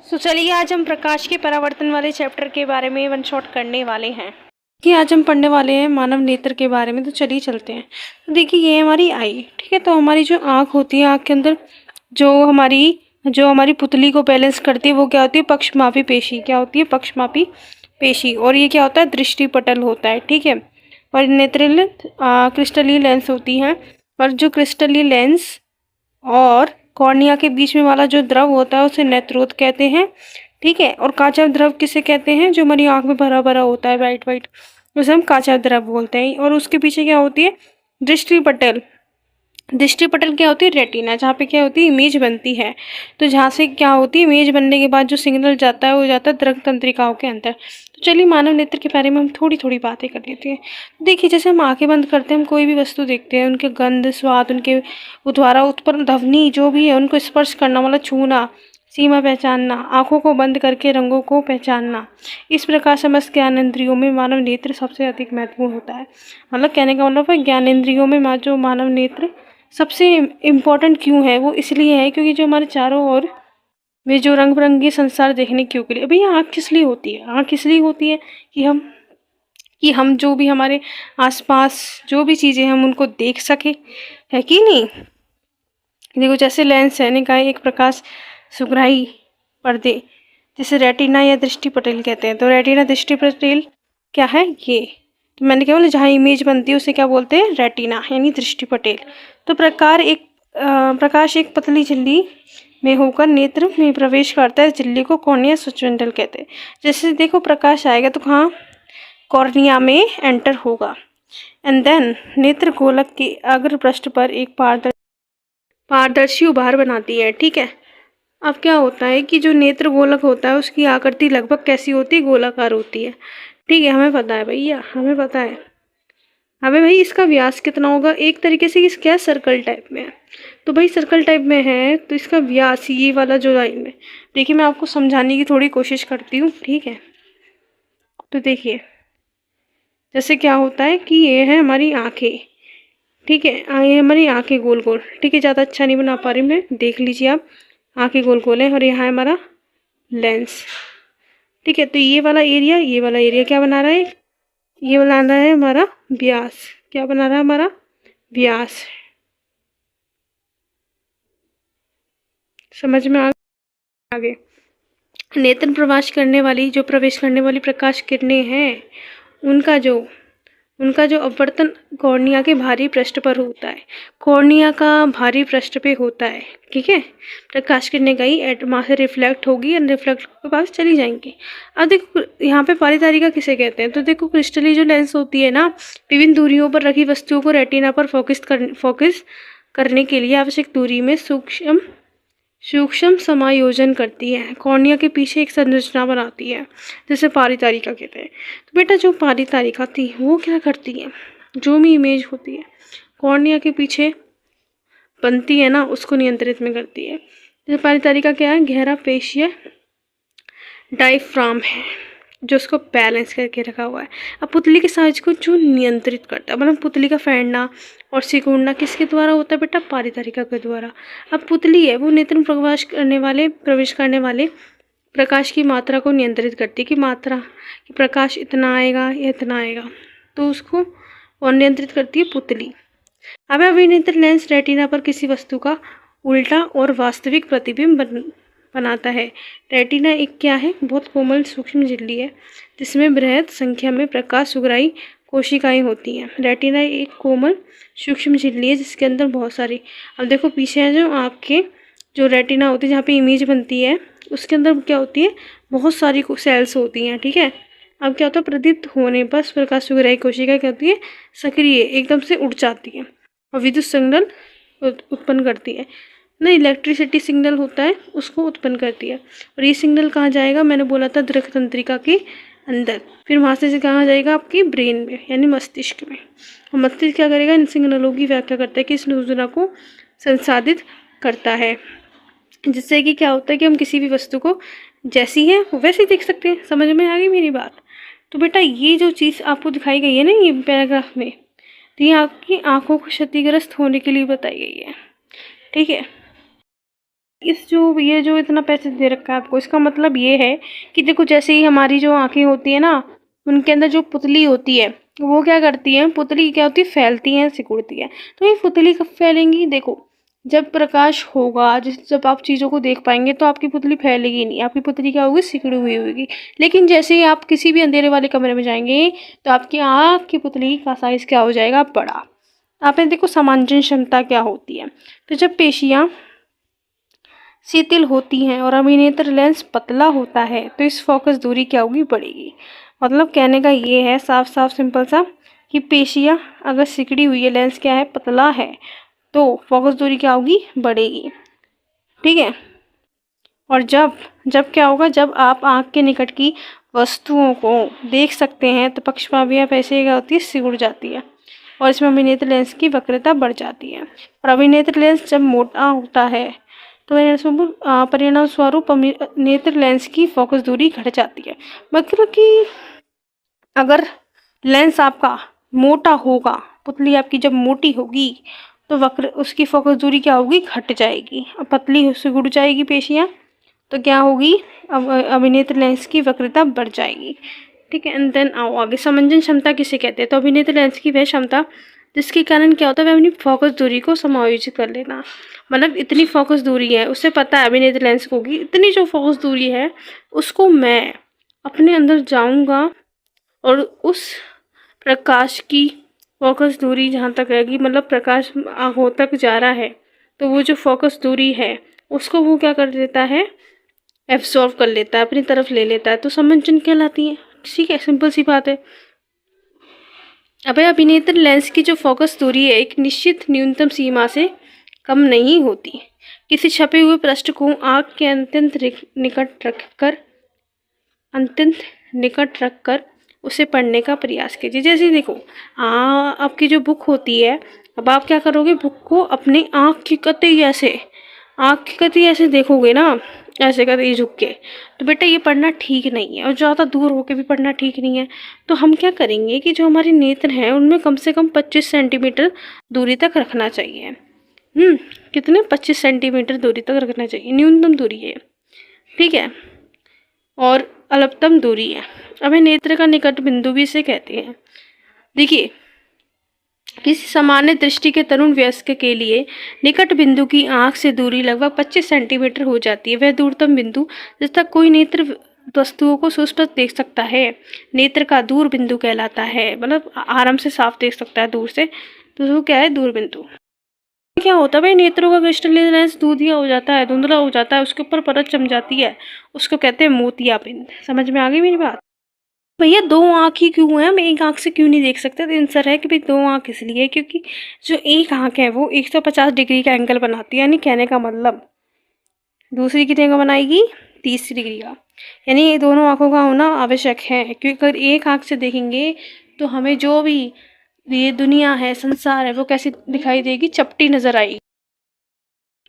चलिए आज हम प्रकाश के परावर्तन वाले चैप्टर के बारे में वन शॉट करने वाले हैं कि आज हम पढ़ने वाले हैं मानव नेत्र के बारे में। तो चलिए चलते हैं। तो देखिए ये है हमारी आई, ठीक है। तो हमारी जो आँख होती है, आँख के अंदर जो हमारी पुतली को बैलेंस करती है वो क्या होती है? पक्षमापी पेशी। क्या होती है? पक्षमापी पेशी। और ये क्या होता है? दृष्टि पटल होता है, ठीक है। और नेत्र क्रिस्टलीय लेंस होती हैं। और जो क्रिस्टलीय लेंस और कॉर्निया के बीच में वाला जो द्रव होता है उसे नेत्रोद कहते हैं, ठीक है। और काचा द्रव किसे कहते हैं? जो हमारी आँख में भरा भरा होता है, वाइट वाइट, उसे हम काचा द्रव बोलते हैं। और उसके पीछे क्या होती है? दृष्टि पटल। दृष्टि पटल क्या होती है? रेटिना, जहाँ पे क्या होती है? इमेज बनती है। तो जहाँ से क्या होती है? इमेज बनने के बाद जो सिग्नल जाता है वो जाता है द्रव तंत्रिकाओं के अंदर। तो चलिए मानव नेत्र के बारे में हम थोड़ी थोड़ी बातें कर लेते हैं। देखिए जैसे हम आंखें बंद करते हैं, हम कोई भी वस्तु देखते हैं, उनके गंध, स्वाद, उनके द्वारा उत्पन्न ध्वनि जो भी है उनको स्पर्श करना, मतलब छूना, सीमा पहचानना, आंखों को बंद करके रंगों को पहचानना, इस प्रकार समस्त ज्ञानेंद्रियों में मानव नेत्र सबसे अधिक महत्वपूर्ण होता है। मतलब कहने का मतलब है ज्ञानेंद्रियों में जो मानव नेत्र सबसे इम्पोर्टेंट क्यों है? वो इसलिए है क्योंकि जो हमारे चारों ओर में जो रंग बिरंगे संसार देखने क्यों के लिए। अभी आँख किस लिए होती है? आँख इसलिए होती है कि हम जो भी हमारे आसपास जो भी चीज़ें हम उनको देख सके, है कि नहीं। देखो जैसे लेंस है, निकाय एक प्रकाश सुग्राही पर्दे, जिसे रेटिना या दृष्टि पटेल कहते हैं। तो रेटिना, दृष्टि पटेल क्या है? ये तो मैंने क्या बोला, जहाँ इमेज बनती है उसे क्या बोलते हैं? रेटिना यानी दृष्टि पटेल। तो प्रकाश एक पतली झिल्ली में होकर नेत्र में प्रवेश करता है। झिल्ली को कॉर्निया सूक्ष्ममंडल कहते हैं। जैसे देखो प्रकाश आएगा तो कहाँ? कॉर्निया में एंटर होगा। एंड देन नेत्र गोलक के अग्र पृष्ठ पर एक पारदर्शी उभार बनाती है, ठीक है। अब क्या होता है कि जो नेत्र गोलक होता है उसकी आकृति लगभग कैसी होती है? गोलाकार होती है, ठीक है। हमें पता है भैया, हमें पता है। हमें भाई इसका व्यास कितना होगा? एक तरीके से इस क्या सर्कल टाइप में है। तो भाई सर्कल टाइप में है तो इसका व्यास ये वाला जो लाइन में, देखिए मैं आपको समझाने की थोड़ी कोशिश करती हूँ, ठीक है। तो देखिए जैसे क्या होता है कि ये है हमारी आँखें, ठीक है। ये हमारी आँखें गोल गोल, ठीक है। ज़्यादा अच्छा नहीं बना पा रही मैं, देख लीजिए आप। आँखें गोल गोल है और यहाँ है हमारा लेंस, ठीक है। तो ये वाला एरिया क्या बना रहा है? ये बना रहा है हमारा व्यास। क्या बना रहा है? हमारा व्यास। समझ में आगे नेत्र प्रवेश करने वाली प्रकाश किरणें हैं, उनका जो अपवर्तन कॉर्निया के भारी पृष्ठ पर होता है। कॉर्निया का भारी पृष्ठ पे होता है, ठीक है। प्रकाश किरणें गई वहाँ से रिफ्लेक्ट होगी और रिफ्लेक्ट के पास चली जाएंगी। अब देखो यहाँ पे पारितारिका किसे कहते हैं? तो देखो क्रिस्टली जो लेंस होती है ना, विभिन्न दूरियों पर रखी वस्तुओं को रेटिना पर फोकस करने के लिए आवश्यक दूरी में सूक्ष्म समायोजन करती है। कॉर्निया के पीछे एक संरचना बनाती है जिसे पारितारिका कहते हैं। तो बेटा जो पारितारिका थी वो क्या करती है? जो भी इमेज होती है कॉर्निया के पीछे बनती है ना, उसको नियंत्रित में करती है। जैसे पारितारिका क्या है? गहरा पेशीय डायफ्राम है जो उसको बैलेंस करके रखा हुआ है। अब पुतली के साइज को जो नियंत्रित करता है, मतलब पुतली का फैलना और सिकुड़ना किसके द्वारा होता है बेटा? पारितारिका के द्वारा। अब पुतली है वो नेत्र में प्रवेश करने वाले प्रकाश की मात्रा को नियंत्रित करती है कि प्रकाश इतना आएगा या इतना आएगा, तो उसको और नियंत्रित करती है पुतली। अब अभिनेत्र लेंस रेटिना पर किसी वस्तु का उल्टा और वास्तविक प्रतिबिंब बनाता है। रेटिना एक क्या है? बहुत कोमल सूक्ष्म झिल्ली है जिसमें बृहद संख्या में प्रकाश सुग्राही कोशिकाएं होती हैं। रेटिना एक कोमल सूक्ष्म झिल्ली है जिसके अंदर बहुत सारी, अब देखो पीछे है जो आँख के जो रेटिना होती है जहाँ पे इमेज बनती है, उसके अंदर क्या होती है? बहुत सारी सेल्स होती हैं, ठीक है। अब क्या होता है? प्रदीप्त होने पर प्रकाश सुग्राही कोशिका क्या होती है? सक्रिय एकदम से उड़ जाती है और विद्युत सिग्नल उत्पन्न करती है ना, इलेक्ट्रिसिटी सिग्नल होता है उसको उत्पन्न करती है। और ये सिग्नल कहाँ जाएगा? मैंने बोला था दृक तंत्रिका के अंदर, फिर वहाँ से कहाँ जाएगा? आपकी ब्रेन में यानी मस्तिष्क में। और मस्तिष्क क्या करेगा? इन सिग्नलों की व्याख्या करता है कि इस सूचना को संसाधित करता है, जिससे कि क्या होता है कि हम किसी भी वस्तु को जैसी है वैसे ही देख सकते हैं। समझ में आ गई मेरी बात? तो बेटा ये जो चीज़ आपको दिखाई गई है ना ये पैराग्राफ में, तो ये आपकी आँखों को क्षतिग्रस्त होने के लिए बताई गई है, ठीक है। इस जो ये जो इतना पैसे दे रखा है आपको, इसका मतलब ये है कि देखो जैसे ही हमारी जो आँखें होती है ना, उनके अंदर जो पुतली होती है वो क्या करती है, पुतली क्या होती है, फैलती है, सिकुड़ती है। तो ये पुतली कब फैलेंगी, देखो जब प्रकाश होगा, जिस जब आप चीज़ों को देख पाएंगे तो आपकी पुतली फैलेगी नहीं, आपकी पुतली क्या होगी, सिकुड़ी हुई होगी। लेकिन जैसे ही आप किसी भी अंधेरे वाले कमरे में जाएंगे तो आपकी आँख की पुतली का साइज क्या हो जाएगा, बड़ा। आपने देखो समांजन क्षमता क्या होती है। तो जब पेशियाँ शिथिल होती हैं और अभिनेत्र लेंस पतला होता है तो इस फोकस दूरी क्या होगी, बढ़ेगी। मतलब कहने का ये है साफ साफ सिंपल सा कि पेशियाँ अगर सिकुड़ी हुई है, लेंस क्या है, पतला है, तो फोकस दूरी क्या होगी, बढ़ेगी। ठीक है। और जब जब क्या होगा, जब आप आँख के निकट की वस्तुओं को देख सकते हैं तो पक्षपातियाँ पैसे क्या होती है, सिकुड़ जाती है और इसमें अभिनेत्र लेंस की वक्रता बढ़ जाती है। और अभिनेत्र लेंस जब मोटा होता है तो परिणाम स्वरूप नेत्र लेंस की फोकस दूरी घट जाती है। मतलब कि अगर लेंस आपका मोटा होगा, पुतली आपकी जब मोटी होगी तो वक्र उसकी फोकस दूरी क्या होगी, घट जाएगी। अब पतली सिकुड़ जाएगी पेशियाँ तो क्या होगी, अब अभिनेत्र लेंस की वक्रता बढ़ जाएगी। ठीक है। एंड देन आओ आगे, समंजन क्षमता किसे कहते हैं। तो अभिनेत्र लेंस की वह क्षमता जिसके कारण क्या होता है, वह अपनी फोकस दूरी को समायोजित कर लेना। मतलब इतनी फोकस दूरी है, उसे पता है अभिनेत्र लेंस को कि इतनी जो फोकस दूरी है उसको मैं अपने अंदर जाऊंगा और उस प्रकाश की फोकस दूरी जहाँ तक रहेगी, मतलब प्रकाश आँखों तक जा रहा है तो वो जो फोकस दूरी है उसको वो क्या कर देता है, एब्सॉर्व कर लेता है, अपनी तरफ ले लेता है, तो समंजन कहलाती है। ठीक है, सिंपल सी बात है। अब अभिनेत्र लेंस की जो फोकस दूरी है एक निश्चित न्यूनतम सीमा से कम नहीं होती। किसी छपे हुए पृष्ठ को आँख के अत्यंत निकट रखकर उसे पढ़ने का प्रयास कीजिए। जैसे देखो आपकी जो बुक होती है, अब आप क्या करोगे, बुक को अपने आँख की कतई ऐसे देखोगे ना, ऐसे कतई झुक के, तो बेटा ये पढ़ना ठीक नहीं है और ज़्यादा दूर होके भी पढ़ना ठीक नहीं है। तो हम क्या करेंगे कि जो हमारे नेत्र हैं उनमें कम से कम 25 सेंटीमीटर दूरी तक रखना चाहिए। कितने, 25 सेंटीमीटर दूरी तक रखना चाहिए, न्यूनतम दूरी है। ठीक है। और अल्पतम दूरी है। अब नेत्र का निकट बिंदु भी इसे कहते हैं। देखिए किसी सामान्य दृष्टि के तरुण वयस्क के लिए निकट बिंदु की आंख से दूरी लगभग 25 सेंटीमीटर हो जाती है। वह दूरतम बिंदु जिस तक कोई नेत्र वस्तुओं को सुस्पष्ट देख सकता है नेत्र का दूर बिंदु कहलाता है। मतलब आराम से साफ देख सकता है दूर से, तो वो क्या है, दूर बिंदु। क्या होता है भाई, नेत्रों का क्रिस्टलीय लेंस दूधिया हो जाता है, धुंधला हो जाता है, उसके ऊपर परत जम जाती है, उसको कहते हैं मोतियाबिंद। समझ में आ गई मेरी बात। भैया दो आँख ही क्यों है, हम एक आँख से क्यों नहीं देख सकते। तो आंसर है कि भाई दो आँख इसलिए क्योंकि जो एक आँख है वो 150 डिग्री का एंगल बनाती है, यानी कहने का मतलब दूसरी कितने का बनाएगी, 30 डिग्री का। यानी ये दोनों आँखों का होना आवश्यक है, क्योंकि अगर एक आँख से देखेंगे तो हमें जो भी ये दुनिया है, संसार है, वो कैसी दिखाई देगी, चपटी नजर आएगी।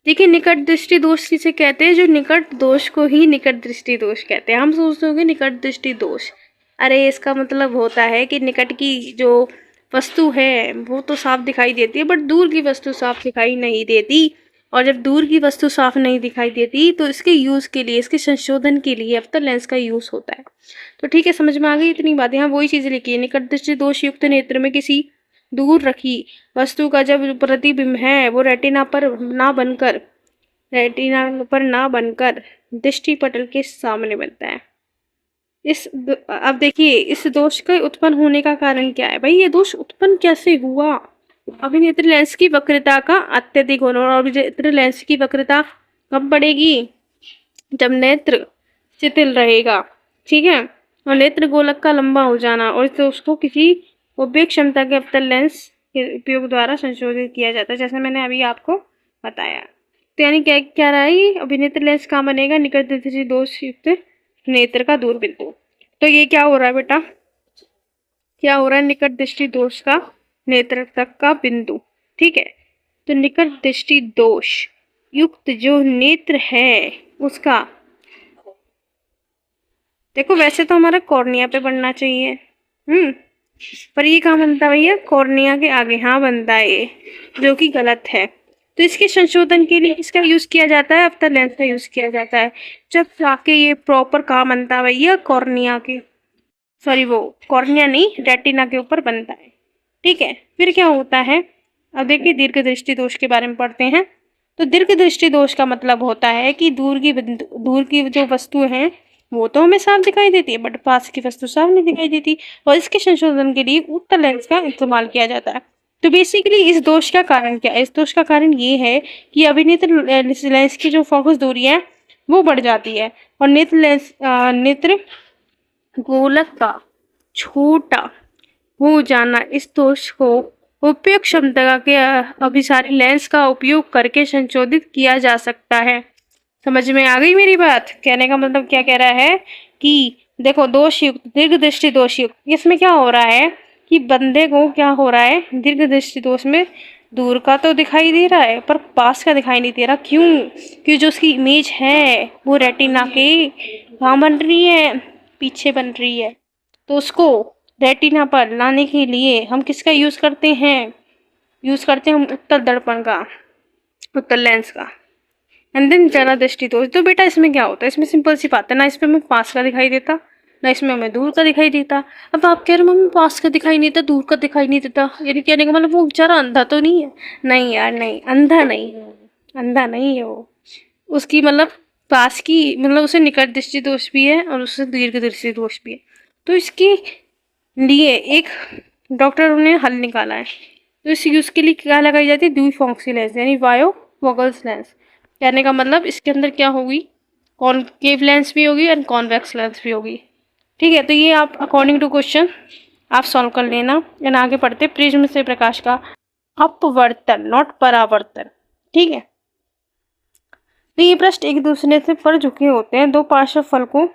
देखिए निकट दृष्टि दोष किसे कहते हैं, जो निकट दोष को ही निकट दृष्टि दोष कहते हैं। हम सोचते होंगे निकट दृष्टि दोष, अरे इसका मतलब होता है कि निकट की जो वस्तु है वो तो साफ दिखाई देती है बट दूर की वस्तु साफ दिखाई नहीं देती। और जब दूर की वस्तु साफ नहीं दिखाई देती तो इसके यूज़ के लिए, इसके संशोधन के लिए अवतल लेंस का यूज़ होता है। तो ठीक है, समझ में आ गई इतनी बातें। हाँ वही चीज़ लिखी है, निकट दृष्टि दोष युक्त नेत्र में किसी दूर रखी वस्तु का जब प्रतिबिंब है वो रेटिना पर ना बनकर दृष्टि पटल के सामने बनता है। अब देखिए इस दोष के उत्पन्न होने का कारण क्या है भाई, ये दोष उत्पन्न कैसे हुआ। अभिनेत्र लेंस की वक्रता का अत्यधिक होना, और अभिनेत्र लेंस की वक्रता कब बढ़ेगी, जब नेत्र शिथिल रहेगा। ठीक है। और नेत्र गोलक का लंबा हो जाना, और तो उसको किसी उपयुक्त क्षमता के अवतल लेंस के उपयोग द्वारा संशोधित किया जाता है, जैसे मैंने अभी आपको बताया। तो यानी क्या क्या रहा है, अभिनेत्र लेंस कहाँ बनेगा, निकट दृष्टि दोष युक्त नेत्र का दूर बिंदु। तो ये क्या हो रहा है बेटा, क्या हो रहा है, निकट दृष्टि दोष का नेत्र तक का बिंदु। ठीक है। तो निकट दृष्टि दोष युक्त जो नेत्र है उसका, देखो वैसे तो हमारा कॉर्निया पे बनना चाहिए, पर ये कहाँ बनता है भैया, कॉर्निया के आगे, हाँ बनता है ये, जो कि गलत है। तो इसके संशोधन के लिए इसका यूज किया जाता है, अफ्तर लेंस का यूज किया जाता है, जब जाके ये प्रॉपर काम बनता है भैया कॉर्निया के, सॉरी वो कॉर्निया नहीं रेटिना के ऊपर बनता है। ठीक है, फिर क्या होता है, अब देखिए दीर्घ दृष्टि दोष के बारे में पढ़ते हैं। तो दीर्घ दृष्टि दोष का मतलब होता है कि दूर की जो वस्तु हैं वो तो हमें साफ दिखाई देती है, बट पास की वस्तु साफ नहीं दिखाई देती, और इसके संशोधन के लिए उत्तल लेंस का इस्तेमाल किया जाता है। तो बेसिकली इस दोष का कारण क्या है, इस दोष का कारण ये है कि अभिनेत्र लेंस की जो फोकस दूरी है वो बढ़ जाती है, और नेत्र गोलक का छोटा हो जाना इस दोष को उपयोग क्षमता के अभिसारी लेंस का उपयोग करके संशोधित किया जा सकता है। समझ में आ गई मेरी बात? कहने का मतलब क्या कह रहा है कि देखो दोषयुक्त दीर्घ दृष्टि दोषयुक्त, इसमें क्या हो रहा है कि बंदे को क्या हो रहा है, दीर्घ दृष्टि दोष में दूर का तो दिखाई दे रहा है पर पास का दिखाई नहीं दे रहा। क्यों? क्योंकि जो उसकी इमेज है वो रेटिना के वहाँ बन रही है, पीछे बन रही है। तो उसको रेटिना पर लाने के लिए हम किसका यूज़ करते हैं, यूज़ करते हैं हम उत्तल दर्पण का, उत्तल लेंस का। एंड देन जरा दृष्टि दोष। तो बेटा इसमें क्या होता है, इसमें सिंपल सी बात है ना, इसमें हमें पास का दिखाई देता ना इसमें हमें दूर का दिखाई देता। अब आप कह रहे हो मम्मी पास का दिखाई नहीं देता दूर का दिखाई नहीं देता, यानी कहने का मतलब वो बेचारा अंधा तो नहीं है? नहीं यार नहीं, अंधा नहीं है, अंधा नहीं है वो। उसकी मतलब पास की मतलब उसे निकट दृष्टि दोष भी है और उससे दीर्घ दृष्टि दोष भी है। तो इसके लिए एक डॉक्टर ने हल निकाला है। तो इस यूज़ के लिए क्या लगाई जाती है, द्विफॉक्सी लेंस यानी बायोफोकल्स लेंस। कहने का मतलब इसके अंदर क्या होगी, कॉनकेव लेंस भी होगी और कॉन्वेक्स लेंस भी होगी। ठीक है, तो ये आप अकॉर्डिंग टू क्वेश्चन आप सॉल्व कर लेना। एंड आगे पढ़ते प्रिज्म से प्रकाश का अपवर्तन नॉट परावर्तन। ठीक है, तो ये पृष्ठ एक दूसरे से पर झुके होते हैं, दो पार्श्व फलकों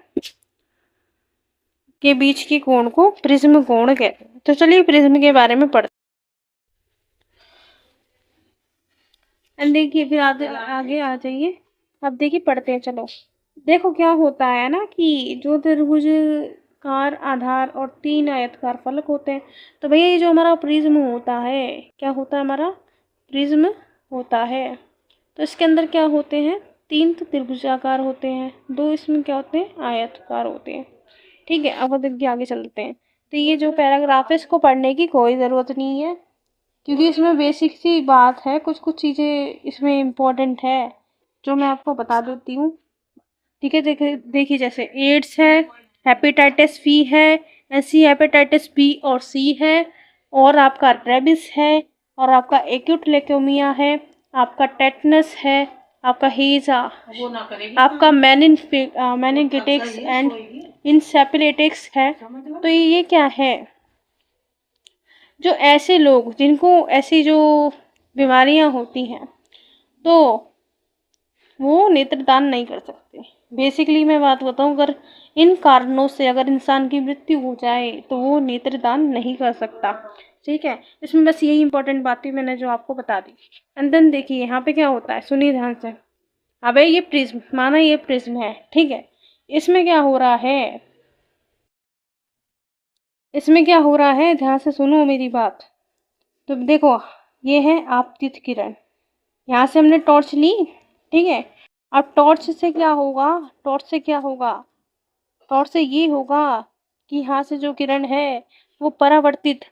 के बीच के कोण को प्रिज्म कोण कहते हैं। तो चलिए प्रिज्म के बारे में पढ़ते हैं। देखिए फिर आगे आ जाइए। अब देखिए पढ़ते हैं, चलो देखो क्या होता है ना कि जो त्रिभुजकार आधार और 3 आयताकार फलक होते हैं। तो भैया ये जो हमारा प्रिज्म होता है, क्या होता है, हमारा प्रिज्म होता है। तो इसके अंदर क्या होते हैं, 3 तो त्रिभुजाकार होते हैं, 2 इसमें क्या होते हैं, आयताकार होते हैं। ठीक है, अब देखिए आगे चलते हैं। तो ये जो पैराग्राफ है इसको पढ़ने की कोई ज़रूरत नहीं है, क्योंकि इसमें बेसिक सी बात है, कुछ कुछ चीज़ें इसमें इम्पोर्टेंट है जो मैं आपको बता देती हूँ। ठीक है, देखिए जैसे एड्स है, हेपेटाइटिस बी है, ऐसी हेपेटाइटिस बी और सी है, और आपका रेबिस है, और आपका एक्यूट लेकोमिया है, आपका टेटनस है, आपका हेजा, आपका मेनिनगिटिक्स एंड इंसेफेलाइटिस है। तो ये क्या है, जो ऐसे लोग जिनको ऐसी जो बीमारियां होती हैं तो वो नेत्रदान नहीं कर सकते। बेसिकली मैं बात बताऊं, अगर इन कारणों से अगर इंसान की मृत्यु हो जाए तो वो नेत्रदान नहीं कर सकता। ठीक है, इसमें बस यही इंपॉर्टेंट बात थी मैंने जो आपको बता दी। एंड देन देखिए यहाँ पे क्या होता है, सुनिए ध्यान से। अबे ये प्रिज्म, माना ये प्रिज्म है, ठीक है, इसमें क्या हो रहा है, इसमें क्या हो रहा है, ध्यान से सुनो मेरी बात। तो देखो ये है आपतित किरण, यहाँ से हमने टॉर्च ली, ठीक है। अब टॉर्च से क्या होगा, टॉर्च से क्या होगा, टॉर्च से ये होगा कि यहाँ से जो किरण है वो परावर्तित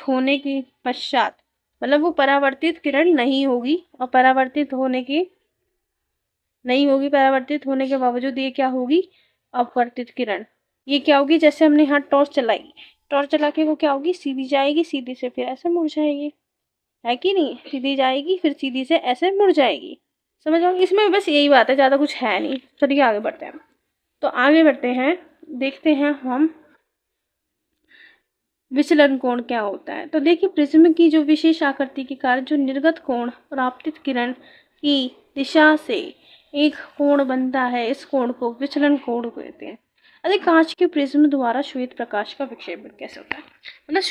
होने के पश्चात, मतलब वो परावर्तित किरण नहीं होगी, और परावर्तित होने के बावजूद ये क्या होगी, अपवर्तित किरण। ये क्या होगी, जैसे हमने यहाँ टॉर्च चलाई, टॉर्च चला के वो क्या होगी, सीधी जाएगी, सीधी से फिर ऐसे मुड़ जाएगी, है कि नहीं, सीधी जाएगी फिर सीधी से ऐसे मुड़ जाएगी। समझ आओ, इसमें बस यही बात है, ज़्यादा कुछ है नहीं। चलिए आगे बढ़ते हैं। तो आगे बढ़ते हैं, देखते हैं हम विचलन कोण क्या होता है। तो देखिए प्रिज्म की जो विशेष आकृति के कारण जो निर्गत कोण और आपतित किरण की दिशा से एक कोण बनता है, इस कोण को विचलन कोण कहते हैं। अरे कांच के प्रिज्म द्वारा श्वेत प्रकाश का विक्षेपण कैसे होता है, मतलब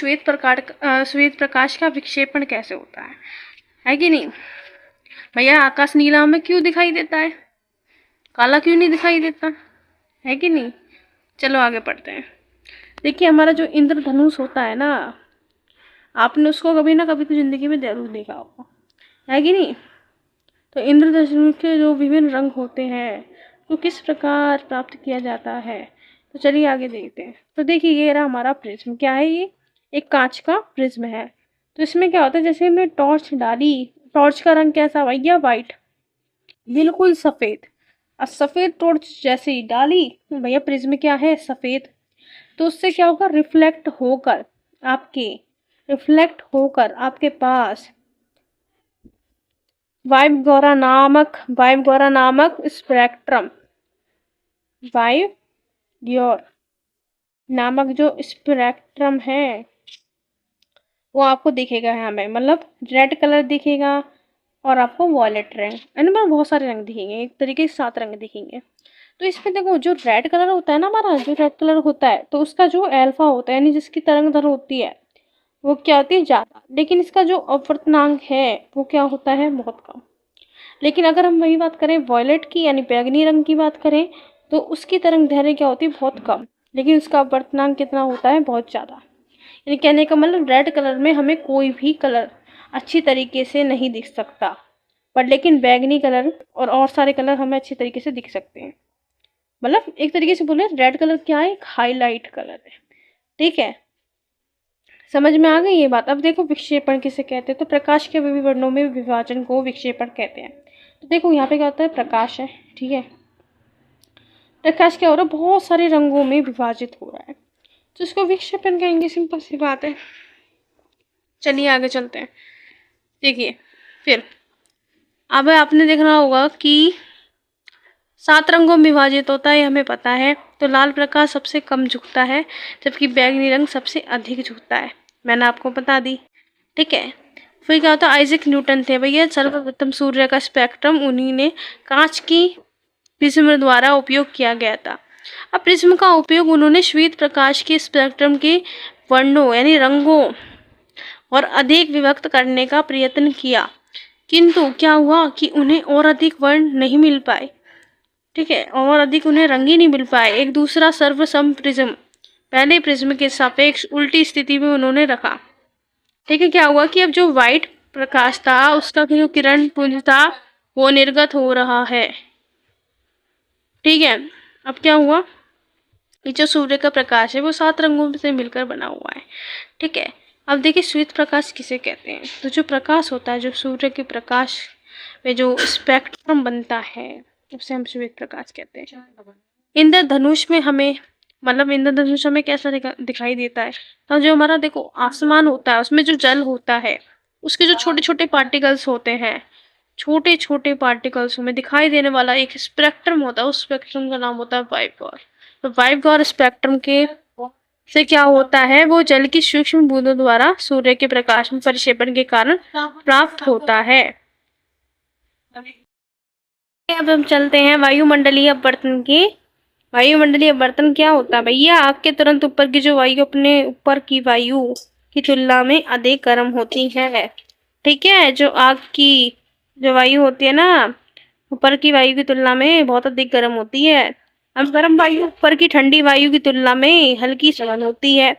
श्वेत प्रकाश का विक्षेपण कैसे होता है कि नहीं। भैया आकाश नीला में क्यों दिखाई देता है, काला क्यों नहीं दिखाई देता, है कि नहीं। चलो आगे पढ़ते हैं। देखिए हमारा जो इंद्रधनुष होता है ना, आपने उसको कभी ना कभी तो ज़िंदगी में जरूर देखा होगा। है कि नहीं। तो इंद्रधनुष के जो विभिन्न रंग होते हैं तो किस प्रकार प्राप्त किया जाता है, तो चलिए आगे देखते हैं। तो देखिए ये रहा हमारा प्रिज्म, क्या है ये, एक कांच का प्रिज्म है। तो इसमें क्या होता है, जैसे हमने टॉर्च डाली, टॉर्च का रंग कैसा भैया, वाइट, बिल्कुल सफेद। अब सफेद टॉर्च जैसे ही डाली तो भैया प्रिज्म क्या है, सफेद। तो उससे क्या होगा, आपके रिफ्लेक्ट होकर आपके पास वाइव नामक स्पेक्ट्रम, वाइव ग्योर नामक जो स्पेक्ट्रम है वो आपको दिखेगा यहाँ में, मतलब रेड कलर दिखेगा और आपको वॉयलेट रंग, यानी मतलब बहुत सारे रंग दिखेंगे, एक तरीके से 7 रंग दिखेंगे। तो इसमें देखो जो रेड कलर होता है ना, हमारा जो रेड कलर होता है, तो उसका जो अल्फा होता है यानी जिसकी तरंग दैर्घ्य होती है वो क्या होती है, ज़्यादा, लेकिन इसका जो अपवर्तनांक है वो क्या होता है, बहुत कम। लेकिन अगर हम वही बात करें वॉयलेट की यानी बैगनी रंग की बात करें, तो उसकी तरंग दैर्घ्य क्या होती है, बहुत कम, लेकिन उसका अपवर्तनांक कितना होता है, बहुत ज़्यादा। यानी कहने का मतलब रेड कलर में हमें कोई भी कलर अच्छी तरीके से नहीं दिख सकता, पर लेकिन बैगनी कलर और सारे कलर हमें अच्छी तरीके से दिख सकते हैं। मतलब एक तरीके से बोले रेड कलर क्या है, एक हाईलाइट कलर है। ठीक है, समझ में आ गई ये बात। अब देखो विक्षेपण किसे कहते हैं, तो प्रकाश के विभिन्न वर्णों में विभाजन को विक्षेपण कहते हैं। तो देखो यहाँ पे क्या होता है, प्रकाश है, ठीक है, प्रकाश क्या हो रहा है, बहुत सारे रंगों में विभाजित हो रहा है, तो इसको विक्षेपण कहेंगे, सिंपल सी बात है। चलिए आगे चलते हैं। देखिए फिर अब आपने देखना होगा कि 7 रंगों में विभाजित होता है, हमें पता है। तो लाल प्रकाश सबसे कम झुकता है जबकि बैगनी रंग सबसे अधिक झुकता है, मैंने आपको बता दी। ठीक है, फिर क्या होता है, आइजैक न्यूटन थे भैया, सर्वप्रथम सूर्य का स्पेक्ट्रम उन्हीं ने कांच की प्रिज्म द्वारा उपयोग किया गया था। अब प्रिज्म का उपयोग उन्होंने श्वेत प्रकाश के स्पेक्ट्रम के वर्णों यानी रंगों और अधिक विभक्त करने का प्रयत्न किया, किंतु क्या हुआ कि उन्हें और अधिक वर्ण नहीं मिल पाए। ठीक है, और अधिक उन्हें रंग ही नहीं मिल पाए। एक दूसरा सर्वसम प्रिज्म पहले प्रिज्म के सापेक्ष उल्टी स्थिति में उन्होंने रखा। ठीक है, क्या हुआ कि अब जो व्हाइट प्रकाश था उसका जो किरण पुंज था वो निर्गत हो रहा है। ठीक है, अब क्या हुआ, ये जो सूर्य का प्रकाश है वो 7 रंगों से मिलकर बना हुआ है। ठीक है, अब देखिए श्वेत प्रकाश किसे कहते हैं, तो जो प्रकाश होता है, जो सूर्य के प्रकाश में जो स्पेक्ट्रम बनता है उसे हम श्वेत प्रकाश कहते हैं। इंद्रधनुष में हमें मतलब इंद्रधनुष हमें कैसा दिखाई देता है, तो जो हमारा देखो आसमान होता है उसमें जो जल होता है उसके जो छोटे छोटे पार्टिकल्स होते हैं, छोटे छोटे पार्टिकल्स में दिखाई देने वाला एक स्पेक्ट्रम होता है, उस स्पेक्ट्रम का नाम होता है वाइवगॉर। तो वाइवगॉर स्पेक्ट्रम के से क्या होता है, वो जल की सूक्ष्म बूंदों द्वारा सूर्य के प्रकाश में परिक्षेपण के कारण प्राप्त होता है। अब हम चलते हैं वायुमंडलीय अपवर्तन की। वायुमंडलीय अपवर्तन क्या होता है भैया, आग के तुरंत ऊपर की जो वायु अपने ऊपर की वायु की तुलना में अधिक गर्म होती है। ठीक है, जो आग की जो वायु होती है ना ऊपर की वायु की तुलना में बहुत अधिक गर्म होती है। अब गर्म वायु ऊपर की ठंडी वायु की तुलना में हल्की सरल होती है।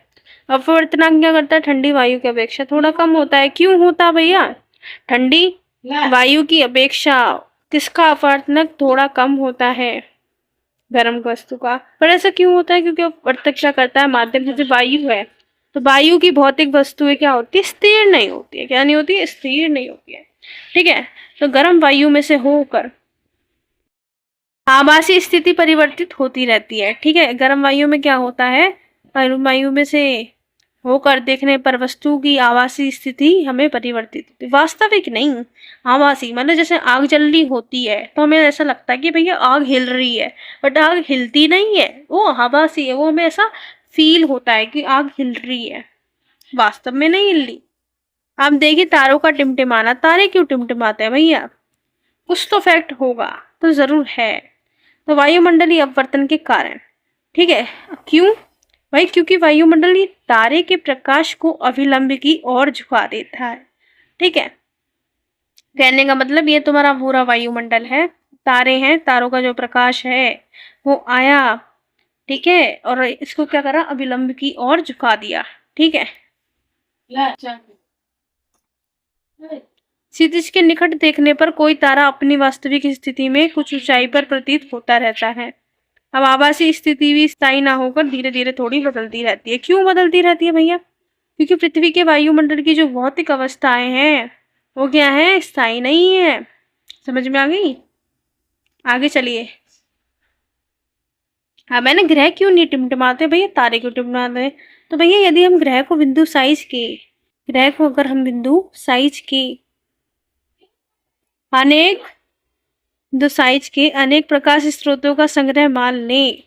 अपवर्तनांक क्या करता है, ठंडी वायु की अपेक्षा थोड़ा कम होता है। क्यों होता है भैया, ठंडी वायु की अपेक्षा किसका अपवर्तनांक थोड़ा कम होता है, गर्म वस्तु का। पर ऐसा क्यों होता है, क्योंकि अपवर्तक क्या करता है, माध्यम जैसे वायु है तो वायु की भौतिक वस्तुएं क्या होती है, स्थिर नहीं होती है। क्या नहीं होती है, स्थिर नहीं होती है। ठीक है, तो गर्म वायु में से होकर आभासी स्थिति परिवर्तित होती रहती है। ठीक है, गर्म वायु में क्या होता है, गर्म वायु में से होकर देखने पर वस्तु की आभासी स्थिति हमें परिवर्तित होती है, वास्तविक नहीं, आभासी। मतलब जैसे आग जल रही होती है तो हमें ऐसा लगता है कि भैया आग हिल रही है, बट आग हिलती नहीं है, वो आभासी है, वो हमें ऐसा फील होता है कि आग हिल रही है, वास्तव में नहीं हिल रही। आप देखिए तारों का टिमटिमाना, तारे क्यों टिमटिमाते हैं भैया, कुछ तो फैक्ट होगा, तो जरूर है। तो वायुमंडलीय अपवर्तन के कारण। ठीक है, क्यों भाई, क्योंकि वायुमंडलीय तारे के प्रकाश को अभिलंब की ओर झुका देता है। ठीक है, कहने का मतलब ये तुम्हारा पूरा वायुमंडल है, तारे हैं, तारों का जो प्रकाश है वो आया, ठीक है, और इसको क्या करा, अभिलंब की ओर झुका दिया। ठीक है, क्षितिज के निकट देखने पर कोई तारा अपनी वास्तविक स्थिति में कुछ ऊंचाई पर प्रतीत होता रहता है। अब आभासी स्थिति भी स्थायी ना होकर धीरे धीरे थोड़ी बदलती रहती है। क्यों बदलती रहती है भैया? क्योंकि पृथ्वी के वायुमंडल की जो भौतिक अवस्थाएं हैं वो क्या है, स्थायी नहीं है। समझ में आ गई? आगे चलिए। अब है ना, ग्रह क्यों नहीं टिमटिमाते भैया, तारे क्यों टिमटिमाते हैं? तो भैया यदि हम ग्रह को बिंदु साइज के, ग्रह को अगर हम बिंदु साइज के अनेक बिंदु साइज के अनेक प्रकाश स्रोतों का संग्रह मान लें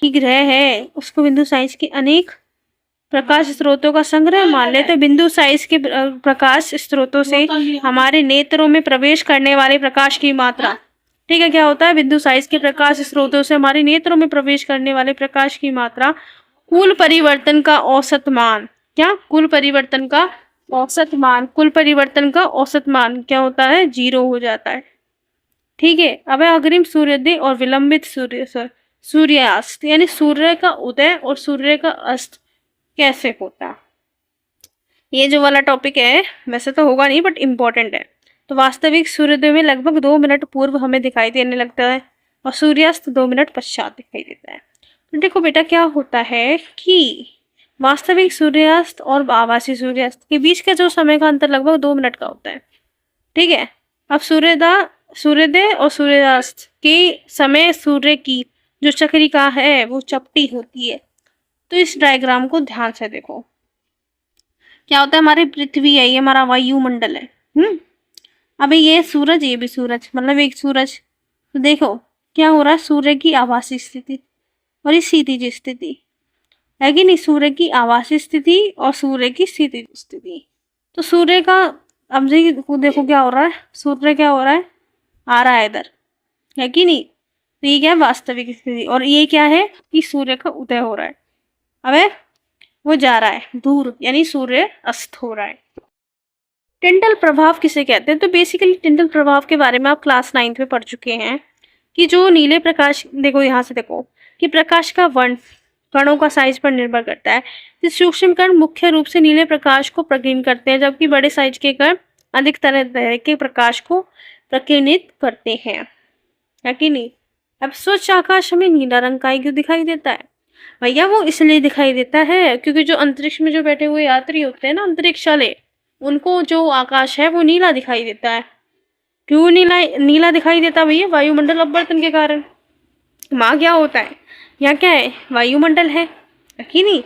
कि ग्रह है, उसको बिंदु साइज के अनेक प्रकाश स्रोतों का संग्रह मान ले, तो बिंदु साइज के प्रकाश स्रोतों से हमारे नेत्रों में प्रवेश करने वाले प्रकाश की मात्रा, ठीक है, क्या होता है, बिंदु साइज के प्रकाश स्रोतों से हमारे नेत्रों में प्रवेश करने वाले प्रकाश की मात्रा, कुल परिवर्तन का औसत मान, क्या, कुल परिवर्तन का औसत मान, कुल परिवर्तन का औसत मान क्या होता है, 0 हो जाता है। ठीक है। अब है अग्रिम सूर्योदय और विलंबित सूर्यास्त, यानी सूर्य का उदय और सूर्य का अस्त कैसे होता है। ये जो वाला टॉपिक है वैसे तो होगा नहीं बट इम्पोर्टेंट है। तो वास्तविक सूर्योदय में लगभग 2 मिनट पूर्व हमें दिखाई देने लगता है और सूर्यास्त 2 मिनट पश्चात दिखाई देता है। तो देखो बेटा क्या होता है कि वास्तविक सूर्यास्त और आभासी सूर्यास्त के बीच का जो समय का अंतर लगभग 2 मिनट का होता है। ठीक है। अब सूर्योदय और सूर्यास्त के समय सूर्य की जो चक्रिका है वो चपटी होती है। तो इस डायग्राम को ध्यान से देखो। क्या होता है, हमारी पृथ्वी है, ये हमारा वायुमंडल है। अभी ये सूरज, ये भी सूरज, मतलब एक सूरज। तो देखो क्या हो रहा है, सूर्य की आभासी स्थिति और इस क्षितिज स्थिति है कि नहीं, सूर्य की आभासी स्थिति और सूर्य की क्षितिज स्थिति। तो सूर्य का अब देखो क्या हो रहा है, सूर्य क्या हो रहा है, आ रहा है इधर, है कि नहीं। तो ये क्या है, वास्तविक स्थिति। और ये क्या है कि सूर्य का उदय हो रहा है, अबे वो जा रहा है दूर, यानी सूर्य अस्त हो रहा है। टिंडल प्रभाव किसे कहते हैं? तो बेसिकली टिंडल प्रभाव के बारे में आप क्लास 9th में पढ़ चुके हैं कि जो नीले प्रकाश, देखो यहाँ से देखो कि प्रकाश का वर्ण कणों का साइज पर निर्भर करता है। इस सूक्ष्म कण मुख्य रूप से नीले प्रकाश को प्रकीर्णन करते हैं, जबकि बड़े साइज के कण अधिक तरह के प्रकाश को प्रकीर्णित करते हैं, है कि नहीं। अब स्वच्छ आकाश हमें नीला रंग का क्यों दिखाई देता है? भैया वो इसलिए दिखाई देता है क्योंकि जो अंतरिक्ष में जो बैठे हुए यात्री होते हैं ना, अंतरिक्ष वाले, उनको जो आकाश है वो नीला दिखाई देता है। क्यों नीला दिखाई देता भैया? वायुमंडल अपवर्तन के कारण। वहाँ क्या होता है, यहाँ क्या है, वायुमंडल है कि नहीं।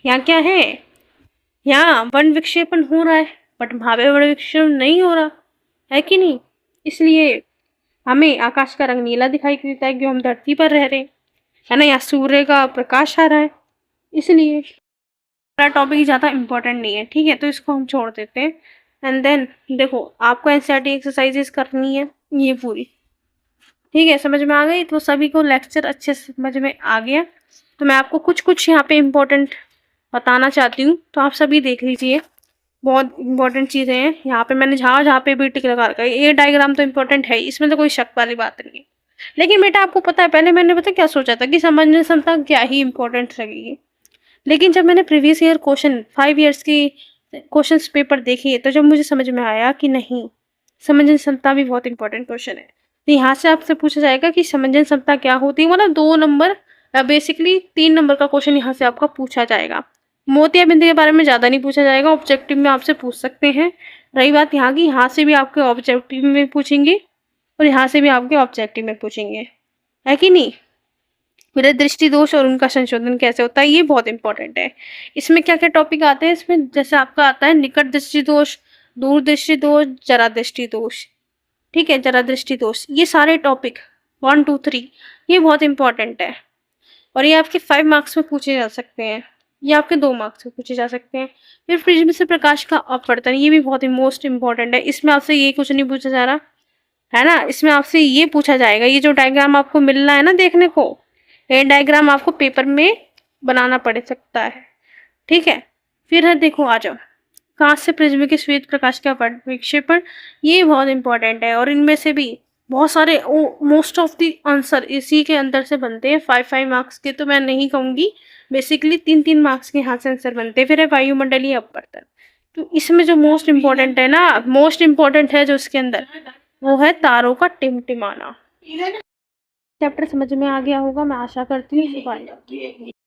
यहाँ क्या है, यहाँ वन विक्षेपण हो रहा है, बट वहाँ पे वन विक्षेपण नहीं हो रहा है कि नहीं। इसलिए हमें आकाश का रंग नीला दिखाई देता है क्योंकि हम धरती पर रह रहे हैं, है ना। यहाँ सूर्य का प्रकाश आ रहा है, इसलिए हमारा टॉपिक ज़्यादा इम्पोर्टेंट नहीं है। ठीक है, तो इसको हम छोड़ देते हैं। एंड देन देखो आपको एनसीईआरटी एक्सरसाइजेस करनी है ये पूरी, ठीक है, समझ में आ गई। तो सभी को लेक्चर अच्छे से समझ में आ गया। तो मैं आपको कुछ यहाँ पे इम्पोर्टेंट बताना चाहती हूँ, तो आप सभी देख लीजिए। बहुत इंपॉर्टेंट चीज़ें हैं यहाँ पे, मैंने जहाँ पे भी टिक लगा रखा है। ये डायग्राम तो इम्पोर्टेंट है, इसमें तो कोई शक वाली बात नहीं है। लेकिन बेटा आपको पता है, पहले मैंने पता क्या सोचा था कि समझने क्षमता क्या ही इंपॉर्टेंट लगेगी, लेकिन जब मैंने प्रीवियस ईयर क्वेश्चन 5 ईयर्स की क्वेश्चन पेपर देखे तो जब मुझे समझ में आया कि नहीं, समझने क्षमता भी बहुत इंपॉर्टेंट क्वेश्चन है। तो यहाँ से आपसे पूछा जाएगा कि समझने क्षमता क्या होती है, मतलब 2 नंबर बेसिकली 3 नंबर का क्वेश्चन यहाँ से आपका पूछा जाएगा। मोतियाबिंद के बारे में ज़्यादा नहीं पूछा जाएगा, ऑब्जेक्टिव में आपसे पूछ सकते हैं। रही बात यहाँ की, यहाँ से भी आपके ऑब्जेक्टिव में पूछेंगे और यहाँ से भी आपके ऑब्जेक्टिव में पूछेंगे, है कि नहीं। फिर दृष्टि दोष और उनका संशोधन कैसे होता है, ये बहुत इंपॉर्टेंट है। इसमें क्या क्या टॉपिक आते हैं, इसमें जैसे आपका आता है निकट दृष्टि दोष, दूर दृष्टि दोष, जरा दृष्टि दोष। ठीक है, जरा दृष्टि दोष, ये सारे टॉपिक 1 2 3 ये बहुत इंपॉर्टेंट है और ये आपके 5 मार्क्स में पूछे जा सकते हैं, ये आपके 2 मार्क्स में पूछे जा सकते हैं। फिर प्रिज्म से प्रकाश का अपवर्तन, ये भी बहुत मोस्ट इंपॉर्टेंट है। इसमें आपसे ये कुछ नहीं पूछा जा रहा है ना, इसमें आपसे ये पूछा जाएगा, ये जो डायग्राम आपको मिल रहा है ना देखने को, ये डायग्राम आपको पेपर में बनाना पड़ सकता है। ठीक है, फिर है देखो आ जाओ, कांच से प्रिज्म के श्वेत प्रकाश का विक्षेपण, ये बहुत इंपॉर्टेंट है और इनमें से भी बहुत सारे मोस्ट ऑफ द आंसर इसी के अंदर से बनते हैं। 5 मार्क्स के तो मैं नहीं कहूँगी, बेसिकली 3 मार्क्स के यहाँ से आंसर बनते हैं। फिर है वायुमंडलीय अपवर्तन, तो इसमें जो मोस्ट इम्पोर्टेंट है ना, मोस्ट इम्पोर्टेंट है जो उसके अंदर, वो है तारों का टिमटिमाना। चैप्टर समझ में आ गया होगा, मैं आशा करती हूँ। बाय।